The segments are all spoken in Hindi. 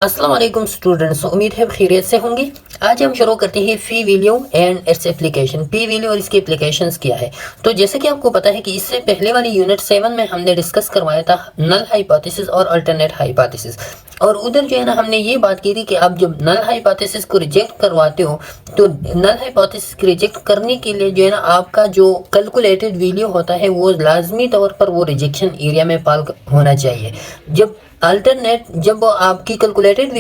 अस्सलाम वालेकुम स्टूडेंट्स, उम्मीद है खैरियत से होंगे। आज हम शुरू करते हैं P value and its application. P value और इसके एप्लीकेशंस क्या है। तो जैसे कि आपको पता है कि इससे पहले वाली यूनिट 7 में हमने डिस्कस करवाया था नल हाइपोथेसिस और अल्टरनेट हाइपोथेसिस, और उधर जो है ना हमने ये बात की थी कि आप जब नल हाइपोथेसिस को रिजेक्ट करवाते हो तो नल हाइपोथेसिस को रिजेक्ट करने के लिए जो है ना आपका जो कैलकुलेटेड वैल्यू होता है वो लाजमी तौर पर वो रिजेक्शन एरिया में पाल होना चाहिए। जब आपकी कैलकुलेटेड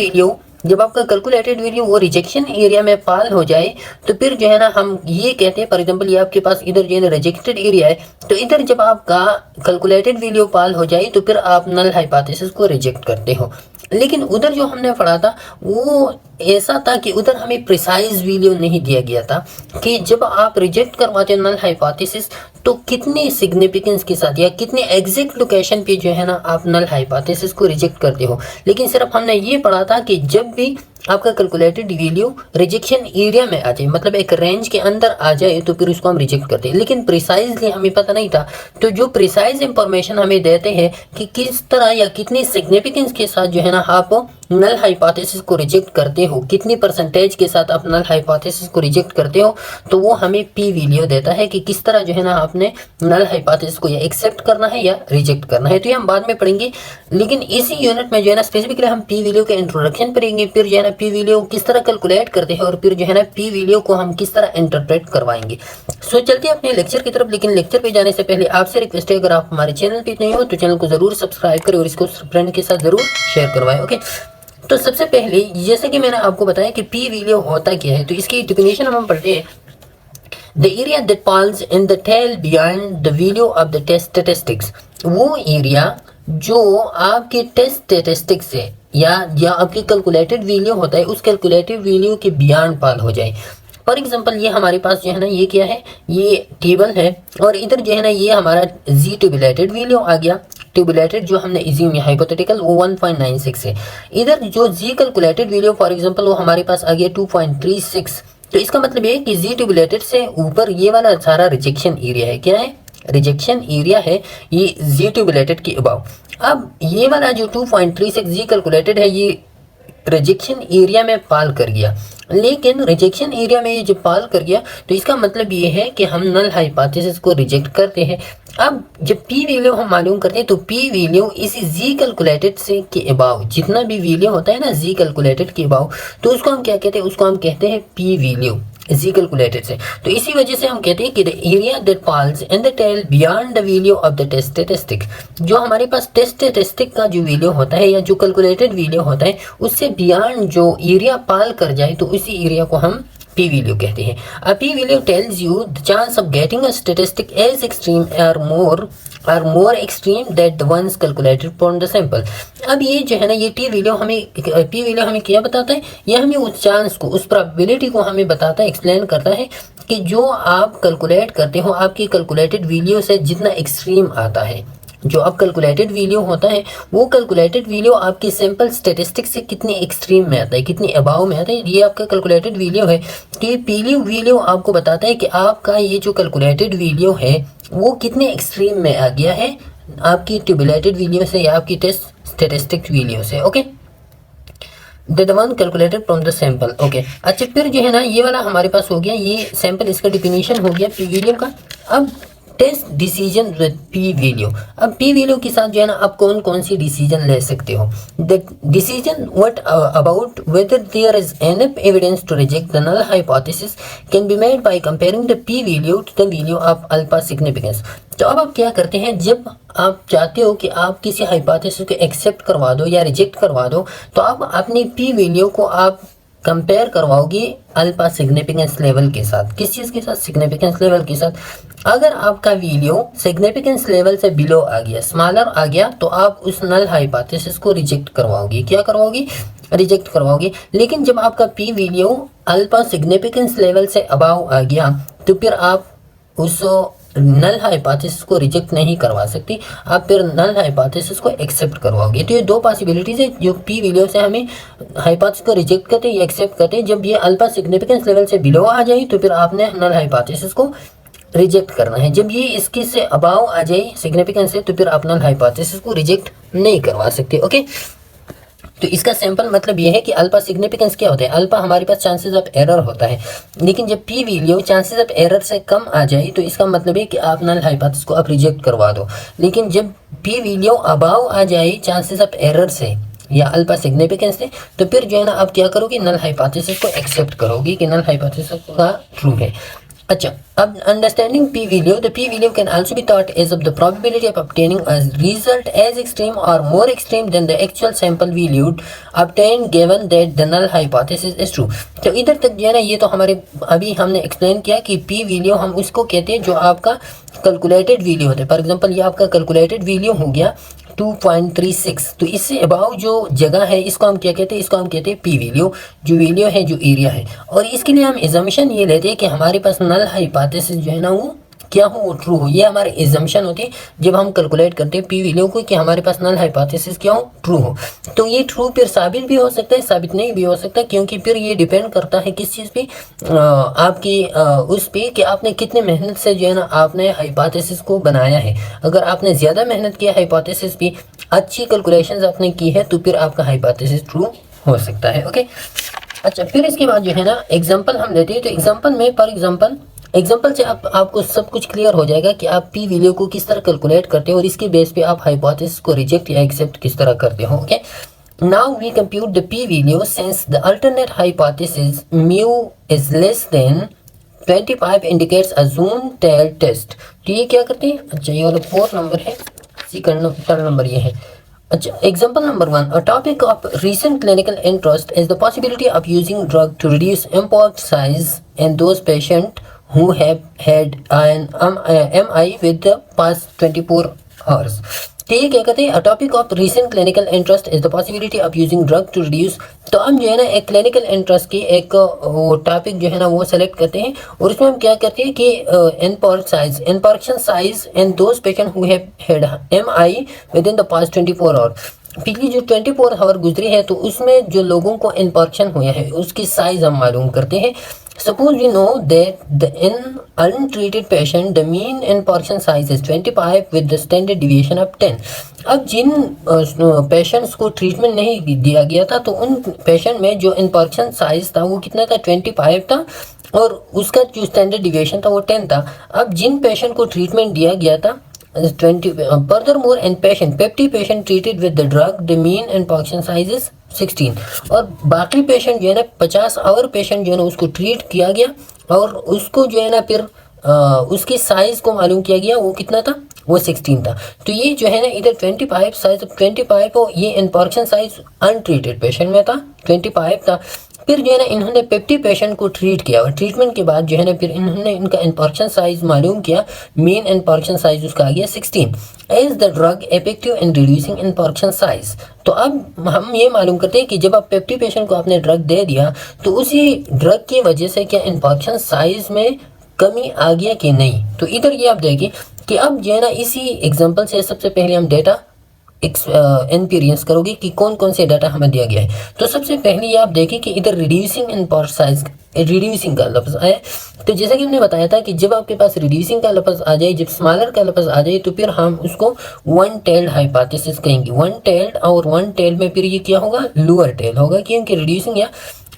वैल्यू वो रिजेक्शन एरिया में पाल हो जाए तो फिर जो है ना हम ये कहते हैं, फॉर एग्जांपल ये आपके पास इधर जो है ना रिजेक्टेड एरिया है, तो इधर जब आपका कैलकुलेटेड वैल्यू पाल हो जाए तो फिर आप नल हाइपोथेसिस को रिजेक्ट करते हो। लेकिन उधर जो हमने पढ़ा था वो ऐसा था कि उधर हमें प्रिसाइज वैल्यू नहीं दिया गया था कि जब आप रिजेक्ट करवाते हो नल हाइपोथेसिस तो कितनी सिग्निफिकेंस के साथ या कितने एग्जैक्ट लोकेशन पे जो है ना आप नल हाइपोथेसिस को रिजेक्ट करते हो। लेकिन सिर्फ हमने ये पढ़ा था कि जब भी आपका कैलकुलेटेड वैल्यू रिजेक्शन एरिया में आ जाए, मतलब एक रेंज के अंदर आ जाए, तो फिर उसको हम रिजेक्ट करते हैं। लेकिन प्रिसाइजली हमें पता नहीं था। तो जो प्रिसाइज इंफॉर्मेशन हमें देते हैं कि किस तरह या कितनी सिग्निफिकेंस के साथ जो है ना आप नल हाइपोथेसिस को रिजेक्ट करते हो, कितनी परसेंटेज के साथ आप नल हाइपोथेसिस को रिजेक्ट करते हो, तो वो हमें पी वैल्यू देता है कि किस तरह जो है ना आपने नल हाइपोथेसिस को या एक्सेप्ट करना है या रिजेक्ट करना है। तो ये हम बाद में पढ़ेंगे, लेकिन इसी यूनिट में जो है ना स्पेसिफिकली हम पी वैल्यू के इंट्रोडक्शन पढ़ेंगे, फिर जो है ना पी वैल्यू किस तरह कैलकुलेट करते हैं और फिर जो है ना पी वैल्यू को हम किस तरह इंटरप्रेट करवाएंगे। सो चलते हैं अपने लेक्चर की तरफ। लेकिन लेक्चर पे जाने से पहले आपसे रिक्वेस्ट है, अगर आप हमारे चैनल पे नहीं हो तो चैनल को जरूर सब्सक्राइब करें और इसको फ्रेंड के साथ जरूर शेयर करवाएं। ओके, तो सबसे पहले जैसे कि मैंने आपको बताया कि पी वैल्यू होता क्या है, तो इसकी डेफिनेशन हम पढ़ते हैं। The area that falls in the tail beyond the value of the test statistics, वो एरिया जो आपके टेस्ट स्टैटिस्टिक्स से या आपकी कैलकुलेटेड वैल्यू होता है उस कैलकुलेटेड वैल्यू के बियॉन्ड पाल हो जाए। फॉर एग्जांपल ये हमारे पास जो है ना ये क्या है, ये टेबल है और इधर जो है ना ये हमारा जी ट्यूबुलेटेड वैल्यू आ गया। ट्यूबुलेटेड जो हमने इज्यूम या हाइपोथेटिकल वो 1.96 है। इधर जो जी कैलकुलेटेड वैल्यू फॉर एग्जांपल वो हमारे पास आ गया 2.36। तो इसका मतलब ये है कि जी ट्यूबुलेटेड से ऊपर ये वाला सारा रिजेक्शन एरिया है। क्या है? रिजेक्शन एरिया है ये जी ट्यूबुलेटेड के अबाव। अब ये वाला जो 2.36 जी कैलकुलेटेड है ये रिजेक्शन एरिया में पाल कर गया। लेकिन रिजेक्शन एरिया में ये जब पाल कर गया तो इसका मतलब ये है कि हम नल हाइपोथेसिस को रिजेक्ट करते हैं। अब जब पी वैल्यू हम मालूम करते हैं तो पी वैल्यू इसी जी कैलकुलेटेड से के अबाव जितना भी वैल्यू होता है ना जी कैलकुलेटेड के अबाव, तो उसको हम क्या कहते हैं? उसको हम कहते हैं पी वैल्यू जी कैलकुलेटेड से। तो इसी वजह से हम कहते हैं कि the area that falls in the tail beyond the value of the test statistic, जो हमारे पास टेस्ट स्टैटिस्टिक का जो वैल्यू होता है या जो कैलकुलेटेड वैल्यू होता है उससे बियॉन्ड जो एरिया पाल कर जाए तो उसी एरिया को हम पी वैल्यू कहते हैं। A P value tells you the chance of getting a statistic as extreme or more extreme that the ones calculated from the sample. अब ये जो है ना ये पी वैल्यू हमें क्या बताता है? ये हमें उस चांस को, उस प्रोबेबिलिटी को हमें बताता है, एक्सप्लेन करता है कि जो आप कैलकुलेट करते हो आपकी कैलकुलेटेड वैल्यू से जितना एक्सट्रीम आता है, जो आप कैलकुलेटेड वैल्यू होता है वो कैलकुलेटेड वैल्यू आपकी सैंपल स्टैटिस्टिक से कितनी एक्सट्रीम में आता है, कितनी अबाव में आता है। ये आपका कैलकुलेटेड वैल्यू है कि पी वैल्यू आपको बताता है कि आपका ये जो कैलकुलेटेड वैल्यू है वो कितने एक्सट्रीम में आ गया है आपकी ट्यूबुलेटेड वैल्यू से या आपकी टेस्ट स्टैटिस्टिक वैल्यू से। Okay, the one calculated from the sample. Okay, अच्छा फिर जो है ना ये वाला हमारे पास हो गया, ये सैंपल इसका डिफिनीशन हो गया पी वैल्यू का। अब test decision with p value. अब पी वैल्यू के साथ जो है ना आप कौन कौन सी डिसीजन ले सकते हो? The decision what about whether there is enough evidence to reject the null hypothesis can be made by comparing the p value to the value of alpha significance. तो अब आप क्या करते हैं, जब आप चाहते हो कि आप किसी हाइपोथेसिस को एक्सेप्ट करवा दो या रिजेक्ट करवा दो तो आप अपनी पी वैल्यू को आप कंपेयर करवाओगे अल्फा सिग्निफिकेंस लेवल के साथ। किस चीज़ के साथ? सिग्निफिकेंस लेवल के साथ। अगर आपका वैल्यू सिग्निफिकेंस लेवल से बिलो आ गया, स्मॉलर आ गया, तो आप उस नल हाइपोथेसिस को रिजेक्ट करवाओगे। क्या करवाओगे? रिजेक्ट करवाओगे। लेकिन जब आपका P value alpha significance level से अबाव आ गया तो फिर आप उस नल हाइपोथेसिस को रिजेक्ट नहीं करवा सकती, आप फिर नल हाइपोथेसिस को एक्सेप्ट करवाओगे। तो ये दो पॉसिबिलिटीज है जो पी वैल्यू से हमें हाइपोथेसिस को रिजेक्ट करते हैं या एक्सेप्ट करते हैं। जब ये अल्फा सिग्निफिकेंस लेवल से बिलो आ जाए तो फिर आपने नल हाइपोथेसिस को रिजेक्ट करना है। जब ये इसके से अबाव आ जाए सिग्निफिकेंस से तो फिर आप नल हाइपोथेसिस को रिजेक्ट नहीं करवा सकते। ओके, तो इसका सिंपल मतलब ये है कि अल्फा सिग्निफिकेंस क्या होता है, अल्फा हमारे पास चांसेस ऑफ एरर होता है, लेकिन जब P value chances of error से कम आ जाए तो इसका मतलब है कि आप नल हाइपोथेसिस को आप रिजेक्ट करवा दो। लेकिन जब पी वैल्यू अबाव आ जाए चांसेस ऑफ एरर से या अल्फा सिग्निफिकेंस से, तो फिर जो है ना आप क्या करोगे, नल हाइपोथेसिस को एक्सेप्ट करोगे कि नल हाइपोथेसिस का ट्रू है। अच्छा, अब understanding p value, the p value can also be thought as of the probability of obtaining a result as extreme or more extreme than the actual sample value obtained given that the null hypothesis is true। तो इधर तक जो है ना ये तो हमारे अभी हमने एक्सप्लेन किया कि p value हम उसको कहते हैं जो आपका कैलकुलेटेड वैल्यू होता है। फॉर एग्जांपल ये आपका कैलकुलेटेड वैल्यू हो गया 2.36, तो इससे अबाव जो जगह है इसको हम क्या कहते हैं, इसको हम कहते हैं पी वैल्यू, जो वैल्यू है जो एरिया है। और इसके लिए हम एजम्पशन ये लेते हैं कि हमारे पास नल हाइपोथेसिस जो है ना वो क्या हो, वो ट्रू हो। ये हमारे एजम्पशन होती है जब हम कैलकुलेट करते हैं पी वैल्यू को कि हमारे पास नल हाइपोथेसिस क्या हो, ट्रू हो। तो ये ट्रू फिर साबित भी हो सकता है, साबित नहीं भी हो सकता, क्योंकि फिर ये डिपेंड करता है किस चीज़ पे, आपकी उस पे कि आपने कितने मेहनत से जो है ना आपने हाइपोथेसिस को बनाया है। अगर आपने ज़्यादा मेहनत किया हाइपोथेसिस पे, अच्छी कैलकुलेशंस आपने की है, तो फिर आपका हाइपोथेसिस ट्रू हो सकता है। ओके, अच्छा, फिर इसके बाद जो है ना एग्जाम्पल हम लेते हैं। तो एग्जाम्पल में फॉर एग्जाम्पल से आपको सब कुछ क्लियर हो जाएगा कि आप पी वैल्यू को किस तरह कैलकुलेट करते हो और इसके बेस पे आप हाइपोथेसिस को रिजेक्ट या एक्सेप्ट किस तरह करते हो। Okay, now we compute the p value since the alternate hypothesis mu is less than 25 indicates a zoom tail test. तो ये क्या करते हैं, अच्छा ये वाला 4 नंबर है, थर्ड नंबर ये है। अच्छा, example number 1, a topic of recent clinical interest is the possibility of using drug to reduce impact size in those patients who have had an MI with the past 24 hours। ठीक है, क्या कहते हैं, a topic of recent clinical interest is the possibility of using drug to reduce। तो हम जो है ना एक क्लिनिकल इंटरेस्ट की एक वो टॉपिक जो है ना वो सेलेक्ट करते हैं और उसमें हम क्या करते हैं कि information size in those patient who have had MI within the past 24 hour. पिछली जो 24 आवर गुजरी है तो उसमें जो लोगों को इन्फॉर्मेशन हुआ है उसकी साइज हम मालूम करते हैं। Suppose we know that in untreated patient the mean infarction size is 25 with the standard deviation of 10। अब जिन पेशेंट्स को ट्रीटमेंट नहीं दिया गया था तो उन पेशेंट में जो इन्फार्क्शन साइज था वो कितना था, 25 था, और उसका जो स्टैंडर्ड डिविएशन था वो 10 था। अब जिन पेशेंट को ट्रीटमेंट दिया गया था 20, furthermore in patient 50 patient treated with the drug the mean infarction size is 16। और बाकी पेशेंट जो है ना 50 और पेशेंट जो है ना उसको ट्रीट किया गया और उसको जो है ना फिर उसकी साइज को मालूम किया गया, वो कितना था, वो 16 था। तो ये जो है ना इधर 25 साइज 25 हो, ये इन्फॉर्मेशन साइज अनट्रीटेड पेशेंट में था 25 था। फिर जो है ना इन्होंने 50 पेशेंट को ट्रीट किया और ट्रीटमेंट के बाद जो है ना फिर इन्होंने इनका इन्फॉर्मेशन साइज मालूम किया, मेन इन्फॉर्मेशन साइज उसका आ गया 16। Is the drug effective in reducing information size. तो अब हम ये मालूम करते हैं कि जब आप 50 पेशेंट को आपने ड्रग दे दिया तो उसी ड्रग की वजह से क्या इन्फॉर्मेशन साइज में कमी आ गया कि नहीं। तो इधर ये आप देखिए कि अब जो है ना इसी एग्जांपल से सबसे पहले हम डेटा एक्सपीरियंस करोगे कि कौन कौन से डाटा हमें दिया गया है। तो सबसे पहले ये आप देखिए कि इधर रिड्यूसिंग इन्फॉर्मेशन साइज, रिड्यूसिंग का लफ्ज़ आया। तो जैसा कि हमने बताया था कि जब आपके पास रिड्यूसिंग का लफ्ज़ आ जाए, जब स्मॉलर का लफ्ज़ आ जाए तो फिर हम उसको वन टेल्ड हाइपोथेसिस कहेंगे। वन टेल्ड और वन टेल्ड में फिर ये क्या होगा, लोअर टेल होगा, क्योंकि रिड्यूसिंग या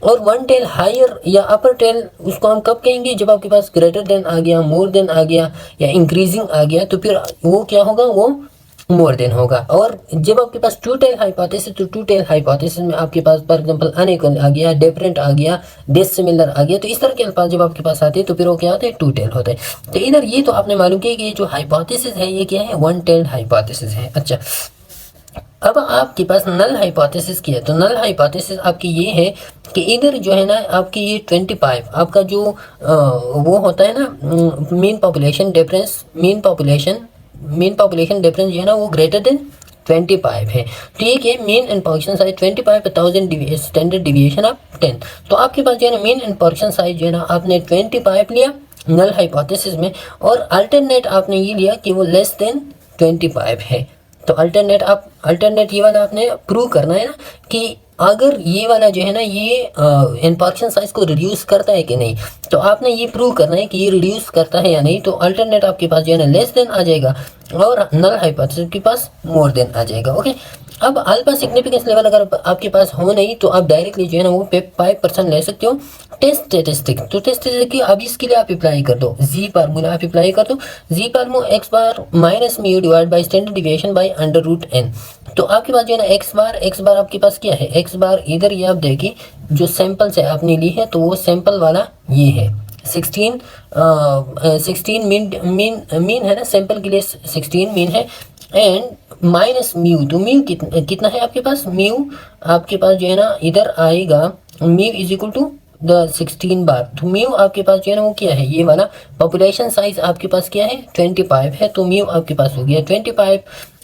और वन टेल हायर या अपर टेल उसको हम कब कहेंगे, जब आपके पास ग्रेटर देन आ गया, मोर देन आ गया या इंक्रीजिंग आ गया तो फिर वो क्या होगा, वो मोर देन होगा। और जब आपके पास टू टेल हाइपोथेसिस, तो टू टेल हाइपोथेसिस में आपके पास फॉर एग्जांपल अनइक्वल आ गया, डिफरेंट आ गया, डिसिमिलर आ गया, तो इस तरह के अल्फाज जब आपके पास आते हैं तो फिर वो क्या होते हैं, टू टेल होते हैं। तो इधर ये तो आपने मालूम किया कि ये जो हाइपोथेसिस है ये क्या है, वन टेल्ड हाइपोथेसिस है। अच्छा, अब आपके पास नल हाइपोथेसिस की है। तो नल हाइपोथेसिस आपकी ये है कि इधर जो है ना आपकी ये 25 आपका जो वो होता है ना mean population difference, mean population difference जो है ना वो ग्रेटर देन 25 है। ठीक है, mean information size 25,000 standard deviation of 10। तो आपके पास जो है ना मीन इन्फॉर्मेशन साइज जो है ना आपने 25 लिया नल हाइपोथेसिस में, और अल्टरनेट आपने ये लिया कि वो लेस देन 25 है। तो अल्टरनेट ये वाला आपने प्रूव करना है ना कि अगर ये वाला जो है ना ये इन्फॉर्मेशन साइज को रिड्यूस करता है कि नहीं। तो आपने ये प्रूव करना है कि ये रिड्यूस करता है या नहीं। तो अल्टरनेट आपके पास जो है ना लेस देन आ जाएगा और नल हाइपोथेसिस के पास मोर देन आ जाएगा। ओके, अब अल्फा सिग्निफिकेंस लेवल अगर आपके पास हो नहीं तो आप डायरेक्टली जो है ना वो 5% ले सकते हो। टेस्ट स्टेटिस्टिक, तो टेस्ट स्टेटिस्टिक अब इसके लिए आप अप्लाई कर दो, जी फार्मूला आप अप्लाई कर दो, Z formula X bar minus mu divide by standard deviation by under root n. तो आपके पास जो है ना एक्स बार आपके पास क्या है, एक्स बार इधर ये आप देखिए जो सैंपल से आपने ली है तो वो सैंपल वाला ये है 16 मीन है ना, सैंपल के लिए 16 मीन है एंड माइनस म्यू, तो म्यू कितना है आपके पास, म्यू आपके पास जो है ना इधर आएगा mu is equal to the 16 bar, तो म्यू आपके पास जो है ना वो क्या है, ये वाला पॉपुलेशन साइज आपके पास क्या है 25 है, तो म्यू आपके पास हो गया 25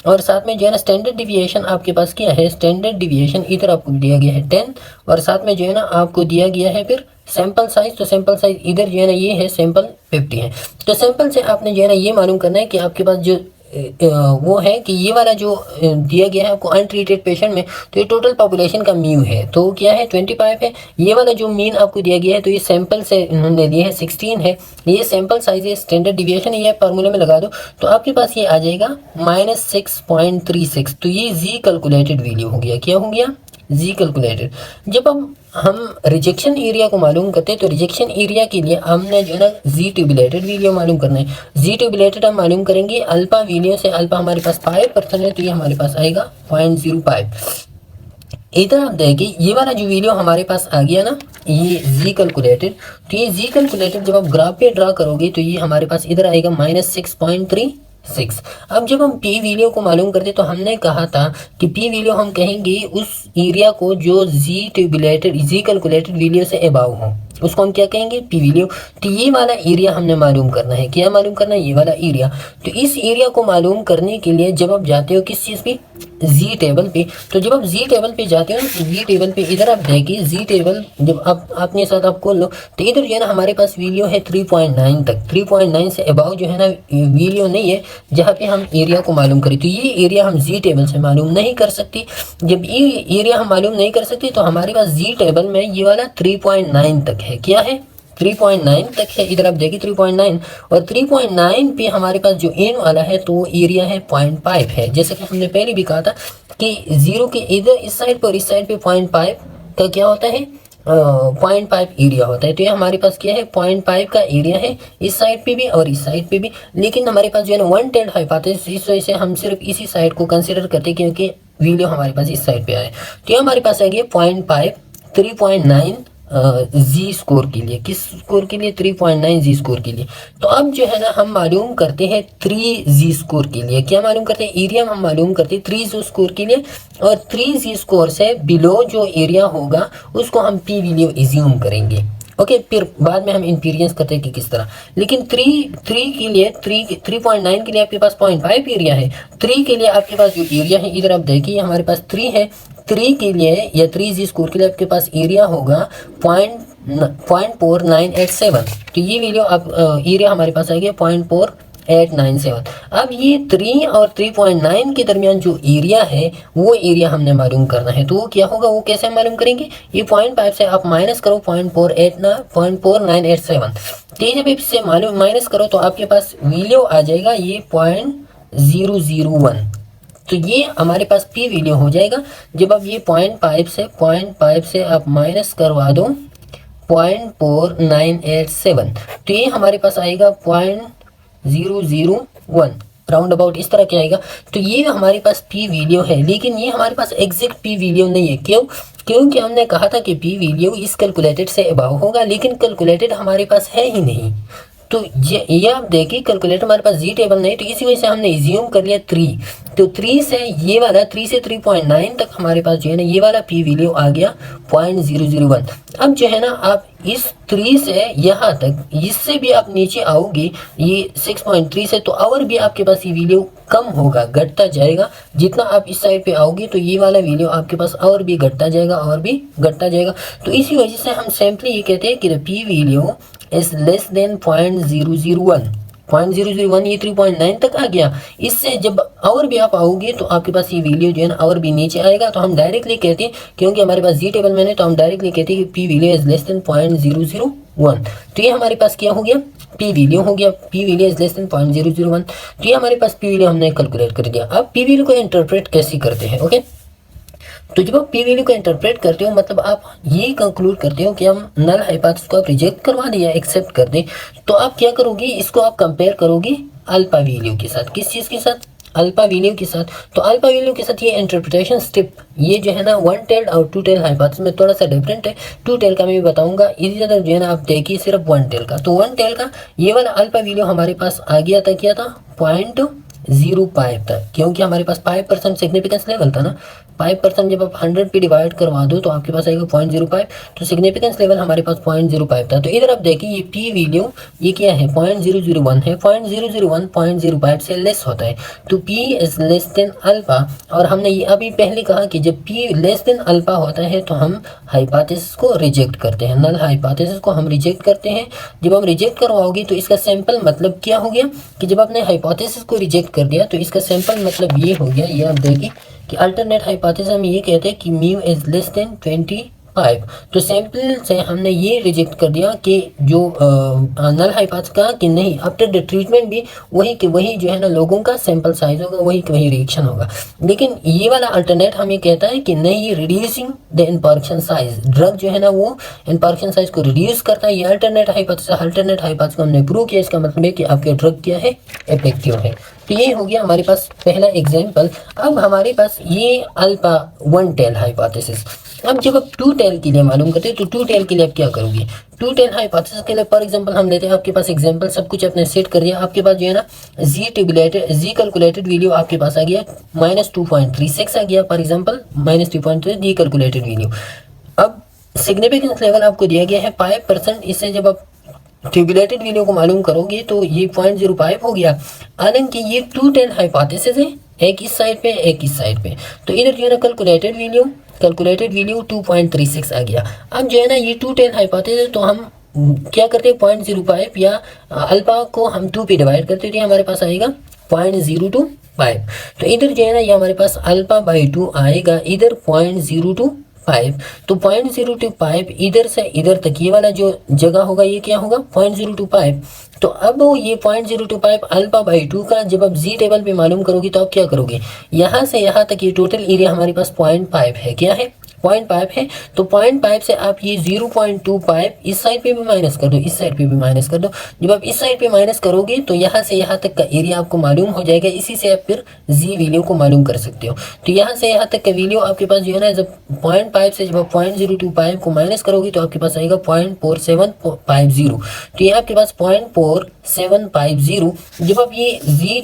और साथ में जो है ना स्टैंडर्ड डिविएशन आपके पास क्या है, स्टैंडर्ड डिविएशन इधर आपको दिया गया है 10 और साथ में जो है ना आपको दिया गया है फिर सैंपल साइज, तो सैंपल साइज इधर जो है ना ये है सैंपल 50 है। तो सैंपल से आपने जो है ना ये मालूम करना है कि आपके पास जो वो है कि ये वाला जो दिया गया है आपको अनट्रीटेड पेशेंट में, तो ये टोटल पॉपुलेशन का म्यू है तो क्या है 25 है। ये वाला जो मीन आपको दिया गया है तो ये सैंपल से इन्होंने दिया है 16 है, ये सैंपल साइज है, स्टैंडर्ड डिविएशन ये फार्मूले में लगा दो तो आपके पास ये आ जाएगा -6.36। तो ये जी कैलकुलेटेड वैल्यू हो गया, क्या हो गया, जी कैलकुलेटेड। जब हम रिजेक्शन एरिया को मालूम करते हैं तो रिजेक्शन एरिया के लिए हमने जो है ना जी ट्यूबुलेटेड वैल्यू मालूम करना है। जी ट्यूबुलेटेड हम मालूम करेंगे अल्फा वैल्यू से, अल्फा हमारे पास 5% है तो ये हमारे पास आएगा 0.05। इधर आप देखिए ये वाला जो वैल्यू हमारे पास आ गया ना ये जी कैलकुलेटेड, तो ये जी कैलकुलेटेड जब आप ग्राफ पे ड्रा करोगे तो ये हमारे पास इधर आएगा -6.36। अब जब हम पी वैल्यू को मालूम करते तो हमने कहा था कि पी वैल्यू हम कहेंगे उस एरिया को जो जी ट्यूबुलेटेड जी कैलकुलेटेड वैल्यू से अबाव हो, उसको हम क्या कहेंगे, पी वैल्यू। तो ये वाला एरिया हमने मालूम करना है, क्या मालूम करना है, ये वाला एरिया। तो इस एरिया को मालूम करने के लिए जब आप जाते हो किस चीज़ पे, जी टेबल पे, तो जब आप जी टेबल पे जाते हो तो जी टेबल पे इधर आप देखिए जी टेबल जब आप अपने साथ आप खोल लो तो इधर जो है ना हमारे पास वैल्यू है 3.9 तक, 3.9 से अबाव जो है ना वैल्यू नहीं है जहाँ पे हम एरिया को मालूम करें। तो ये एरिया हम जी टेबल से मालूम नहीं कर सकते। जब ये एरिया हम मालूम नहीं कर सकते तो हमारे पास जी टेबल में ये वाला 3.9 तक है, क्या है 3.9 तक है। इधर आप देखिए 3.9 और 3.9 पे हमारे पास जो एन वाला है तो एरिया है 0.5 है। जैसे कि हमने पहले भी कहा था कि जीरो के इधर इस साइड पर इस साइड पे 0.5 का क्या होता है 0.5 एरिया होता है। तो ये हमारे पास क्या है 0.5 का एरिया है इस साइड पे भी और इस साइड पे भी, लेकिन हमारे पास जो है ना 1/10 हाइपोथेसिस, इस वजह से हम सिर्फ इसी साइड को कंसिडर करते हैं क्योंकि वैल्यू हमारे पास इस साइड पे आए। तो ये हमारे पास आ गया 0.5 3.9 जी स्कोर के लिए, किस स्कोर के लिए 3.9 जी स्कोर के लिए। तो अब जो है ना हम मालूम करते हैं 3 जी स्कोर के लिए, क्या मालूम करते हैं, एरिया हम मालूम करते हैं 3 जी स्कोर के लिए और 3 जी स्कोर से बिलो जो एरिया होगा उसको हम पी वैल्यू एज्यूम करेंगे। ओके, फिर बाद में हम इंपीरियंस करते हैं कि किस तरह, लेकिन 3 के लिए 3.9 के लिए आपके पास 0.5 एरिया है, 3 के लिए आपके पास जो एरिया है इधर आप देखिए हमारे पास 3 है, 3 के लिए या 3 जी स्कोर के लिए आपके पास एरिया होगा 0.4987। तो ये वैल्यू आप एरिया हमारे पास आ गया 0.4897। अब ये 3 और 3.9 के दरमियान जो एरिया है वो एरिया हमने मालूम करना है, तो वो क्या होगा, वो कैसे मालूम करेंगे, ये 0.5 से आप माइनस करो 0.4987, तो जब इससे मालूम माइनस करो तो आपके पास वैल्यू आ जाएगा ये 0.001। तो ये हमारे पास पी वैल्यू हो जाएगा। जब आप ये 0.5 से आप माइनस करवा दो 0.4987 तो ये हमारे पास आएगा 0.001 राउंड अबाउट इस तरह क्या आएगा। तो ये हमारे पास पी वैल्यू है, लेकिन ये हमारे पास एग्जैक्ट पी वैल्यू नहीं है। क्यों, क्योंकि हमने कहा था कि पी वैल्यू इस कैलकुलेटेड से अबाव होगा, लेकिन कैलकुलेटेड हमारे पास है ही नहीं। तो ये आप देखिए कैलकुलेटर हमारे पास जी टेबल नहीं, तो इसी वजह से हमने इज्यूम कर लिया 3। तो 3 से ये वाला 3 से 3.9 तक हमारे पास जो है ना ये वाला पी वैल्यू आ गया 0.001। अब जो है ना आप इस 3 से यहाँ तक, इससे भी आप नीचे आओगे ये 6.3 से, तो और भी आपके पास ये वैल्यू कम होगा, घटता जाएगा। जितना आप इस साइड पे आओगे तो ये वाला वैल्यू आपके पास और भी घटता जाएगा और भी घटता जाएगा। तो इसी वजह से हम सिंपली ये कहते हैं कि P value is less then 0.001। 0.001 ये 3.9 तक आ गया, इससे जब और भी आप आओगे तो आपके पास ये वैल्यू जो है ना और भी नीचे आएगा। तो हम डायरेक्टली कहते हैं, क्योंकि हमारे पास जी टेबल में है, तो हम डायरेक्टली कहते हैं कि P value is less then 0.001। तो ये हमारे पास क्या हो गया, पी वैल्यू हो गया, P value is less then 0.001। तो ये हमारे पास पी वैल्यू हमने कैलकुलेट कर दिया। अब पी वैल्यू को इंटरप्रेट कैसे करते हैं, ओके। तो जब आप पी वैल्यू को इंटरप्रेट करते हो मतलब आप ये कंक्लूड करते हो कि हम नल हाइपोथेसिस को आप रिजेक्ट करवा दें या एक्सेप्ट कर दें, तो आप क्या करोगे, इसको आप कंपेयर करोगे अल्फा वैल्यू के साथ। किस चीज़ के साथ? अल्फा वैल्यू के साथ। तो अल्फा वैल्यू के साथ ये इंटरप्रिटेशन स्टेप ये जो है ना वन टेल्ड और टू टेल हाइपोथेसिस में थोड़ा सा डिफरेंट है। टू टेल का मैं भी बताऊंगा, इसी तरह जो है ना आप देखिए सिर्फ वन टेल का। तो वन टेल का ये वाला अल्फा वैल्यू हमारे पास आ गया था, क्या था? 0.05 था, क्योंकि हमारे पास 5% सिग्निफिकेंस लेवल था ना। 5% जब आप 100 पे डिवाइड करवा दो तो आपके पास आएगा 0.05। तो सिग्निफिकेंस लेवल हमारे पास 0.05 था। तो इधर आप देखिए ये पी वैल्यू ये क्या है? 0.001 है। 0.001 0.05 से लेस होता है, तो P is less then alpha. और हमने ये अभी पहले कहा कि जब पी लेस देन अल्फा होता है तो हम हाइपोथेसिस को रिजेक्ट करते हैं, नल हाइपोथेसिस को हम रिजेक्ट करते हैं। जब हम रिजेक्ट करवाओगे तो इसका सिंपल मतलब क्या हो गया कि जब आपने हाइपोथेसिस को रिजेक्ट कर दिया तो इसका सिंपल मतलब ये हो गया, ये आप देखिए कि अल्टरनेट हाइपोथेसिस हम ये कहते हैं कि म्यू इज लेस देन 25। तो सैंपल से हमने ये रिजेक्ट कर दिया कि जो नल हाइपोथेसिस का कि नहीं आफ्टर द ट्रीटमेंट भी वही कि वही जो है ना लोगों का सैंपल साइज होगा, वही कि वही रिएक्शन होगा। लेकिन ये वाला अल्टरनेट हमें कहता है कि नहीं, रिड्यूसिंग द इनपार्क्शन साइज, ड्रग जो है ना वो इनपार्क्शन साइज को रिड्यूस करता है। ये अल्टरनेट हाइपोथेसिस को हमने प्रूव किया। इसका मतलब है कि आपके ड्रग क्या है? इफेक्टिव है। तो ये हो गया हमारे पास पहला एग्जाम्पल। अब हमारे पास ये अल्फा वन टेल हाइपोथेसिस। अब जब आप टू टेल के लिए मालूम करते हैं तो टू टेल के लिए आप क्या करोगे? टू टेल हाइपोथेसिस के लिए फॉर एग्जांपल हम लेते हैं, आपके पास एग्जांपल सब कुछ आपने सेट कर दिया। आपके पास जो है ना जी कैलकुलेटेड वैल्यू आपके पास आ गया -2.36 आ गया। For example -2.3 z calculated value. अब सिग्निफिकेंस लेवल आपको दिया गया है 5%। इससे जब आप ट्यूबुलेटेड वैल्यू को मालूम करोगे तो ये 0.05 हो गया। हालांकि ये टू टेल हाइपोथेसिस है, एक इस साइड पे एक इस साइड पे। तो इधर जो है ना कैलकुलेटेड वैल्यू 2.36 आ गया। अब जो है ना ये टू टेल हाइपोथेसिस तो हम क्या करते हैं 0.05 या अल्फा को हम 2 पे डिवाइड करते हैं, हमारे पास आएगा 0.025। तो इधर जो है ना ये हमारे पास अल्फा बाई 2 आएगा, इधर 0.025। तो 0.025 इधर से इधर तक ये वाला जो जगह होगा ये क्या होगा? 0.025। तो अब ये 0.025 अल्फा बाई 2 का जब आप जी टेबल पे मालूम करोगे तो आप क्या करोगे? यहाँ से यहाँ तक ये टोटल एरिया हमारे पास 0.5 है। क्या है? 0.5 है। तो 0.5 से आप ये 0.25 इस साइड पे भी माइनस कर दो, इस साइड पे भी माइनस कर दो। जब आप इस साइड पे माइनस करोगे तो यहाँ से यहाँ तक का एरिया आपको मालूम हो जाएगा। इसी से आप फिर जी वैल्यू को मालूम कर सकते हो। तो यहाँ से यहाँ तक का वैल्यू आपके पास जो है ना, जब 0.5 से जब आप 0.025 को माइनस करोगे तो आपके पास आएगा 0.4750। तो ये आपके पास 0.4750। जब आप ये जी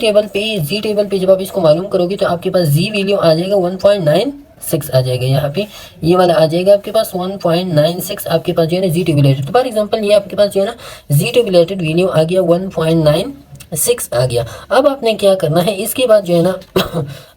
टेबल पे जब आप इसको मालूम करोगे तो आपके पास जी वैल्यू आ जाएगा 1.96 आ जाएगा। यहाँ पे ये वाला आ जाएगा आपके पास 1.96 आपके पास जो है ना जी टेबुलेटेड। तो फॉर एग्जांपल ये आपके पास जो है ना जी टेबुलेटेड वैल्यू आ गया 1.96 आ गया। अब आपने क्या करना है, इसके बाद जो है ना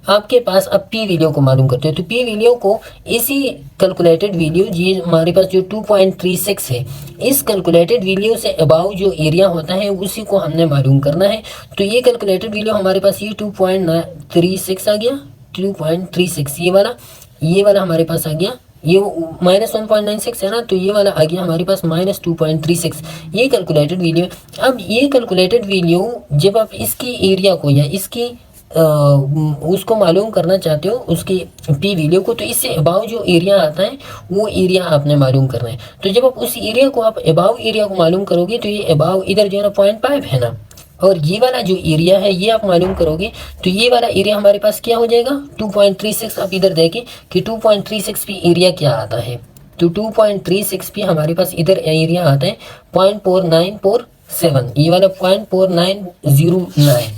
आपके पास अब पी वैल्यू को मालूम करते हो। तो पी वैल्यू को इसी कैलकुलेटेड वैल्यू ये हमारे पास जो 2.36 है, इस कैलकुलेटेड वैल्यू से अबाउ जो एरिया होता है उसी को हमने मालूम करना है। तो ये कैलकुलेटेड वैल्यू हमारे पास ये 2.36 आ गया, 2.36 ये वाला हमारे पास आ गया। ये -1.96 है ना, तो ये वाला आ गया हमारे पास -2.36। ये कैलकुलेटेड वैल्यू। अब ये कैलकुलेटेड वैल्यू जब आप इसकी एरिया को या इसकी उसको मालूम करना चाहते हो उसकी पी वैल्यू को, तो इससे अबाव जो एरिया आता है वो एरिया आपने मालूम करना है। तो जब आप उस एरिया को आप अबाव एरिया को मालूम करोगे तो ये अबाव इधर जो है ना 0.5 है ना, और ये वाला जो एरिया है ये आप मालूम करोगे तो ये वाला एरिया हमारे पास क्या हो जाएगा 2.36। आप इधर देखें कि 2.36 पे एरिया क्या आता है। तो 2.36 पे हमारे पास इधर एरिया आता है 0.4947। ये वाला 0.4909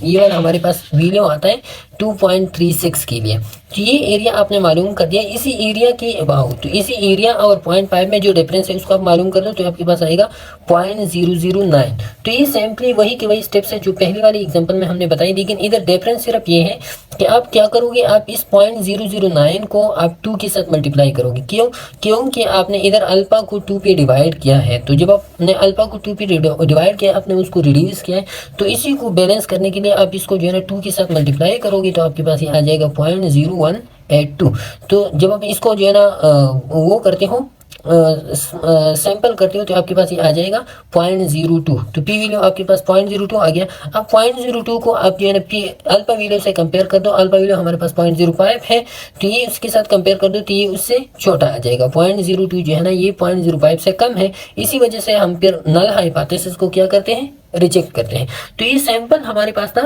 ये वाला हमारे पास वैल्यू आता है 2.36 के लिए। तो ये एरिया आपने मालूम कर दिया इसी एरिया के अबाउ। तो इसी एरिया और 0.5 में जो डिफरेंस है उसको आप मालूम कर दो तो आपके पास आएगा 0.009। तो ये सिंपली वही के वही स्टेप्स है जो पहले वाली एग्जांपल में हमने बताई। लेकिन इधर डिफरेंस सिर्फ ये है कि आप क्या करोगे, आप इस 0.009 को आप 2 के साथ मल्टीप्लाई करोगे। क्योंकि आपने इधर अल्फा को 2 पे डिवाइड किया है। तो जब आपने अल्फा को 2 पे डिवाइड किया, आपने उसको रिड्यूस किया है, तो इसी को बैलेंस करने के लिए आप इसको जो है ना 2 के साथ मल्टीप्लाई करोगे तो आपके पास ये आ जाएगा 0.0182। तो जब आप इसको जो है ना वो करते हो सैंपल करते हो तो आपके पास ये आ जाएगा 0.02। तो पी वैल्यू आपके पास 0.02 आ गया। अब 0.02 को आप जो है ना पी अल्फा वैल्यू से कंपेयर कर दो। अल्फा वैल्यू हमारे पास 0.05 है, तो ये उसके साथ कंपेयर कर दो तो ये उससे छोटा आ जाएगा। 0.02 जो है ना ये 0.05 से कम है, इसी वजह से हम फिर नल हाइपोथेसिस को क्या करते हैं, रिजेक्ट करते हैं। तो ये सैंपल हमारे पास था।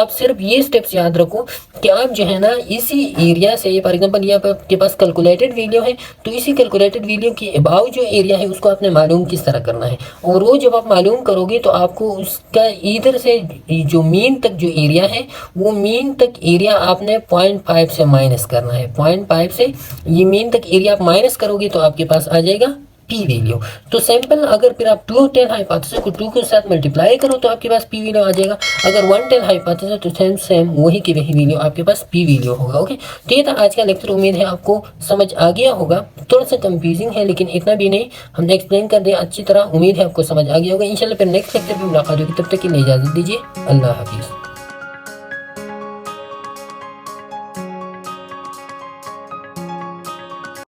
आप सिर्फ ये स्टेप्स याद रखो कि आप जो है ना इसी एरिया से, फॉर एग्जांपल ये आपके पास कैलकुलेटेड वैल्यू है, तो इसी कैलकुलेटेड वैल्यू के अबाव जो एरिया है उसको आपने मालूम किस तरह करना है। और वो जब आप मालूम करोगे तो आपको उसका इधर से जो मीन तक जो एरिया है, वो मीन तक एरिया आपने 0.5 से माइनस करना है। 0.5 से ये मीन तक एरिया आप माइनस करोगे तो आपके पास आ जाएगा पी वैल्यू। तो सैंपल अगर फिर आप 2 टेल हाइपोथेसिस को 2 के साथ मल्टीप्लाई करो तो आपके पास पी वैल्यू आ जाएगा। अगर 1 टेल हाइपोथेसिस तो सेम वही की वही वैल्यू आपके पास पी वैल्यू होगा। ओके, तो ये था आज का लेक्चर। उम्मीद है आपको समझ आ गया होगा। थोड़ा सा कंफ्यूजिंग है लेकिन इतना भी नहीं, हमने एक्सप्लेन कर दिया अच्छी तरह। उम्मीद है आपको समझ आ गया होगा। इंशाल्लाह फिर नेक्स्ट लेक्चर में मुलाकात होगी, तब तक के लिए इजाजत दीजिए। अल्लाह हाफिज़।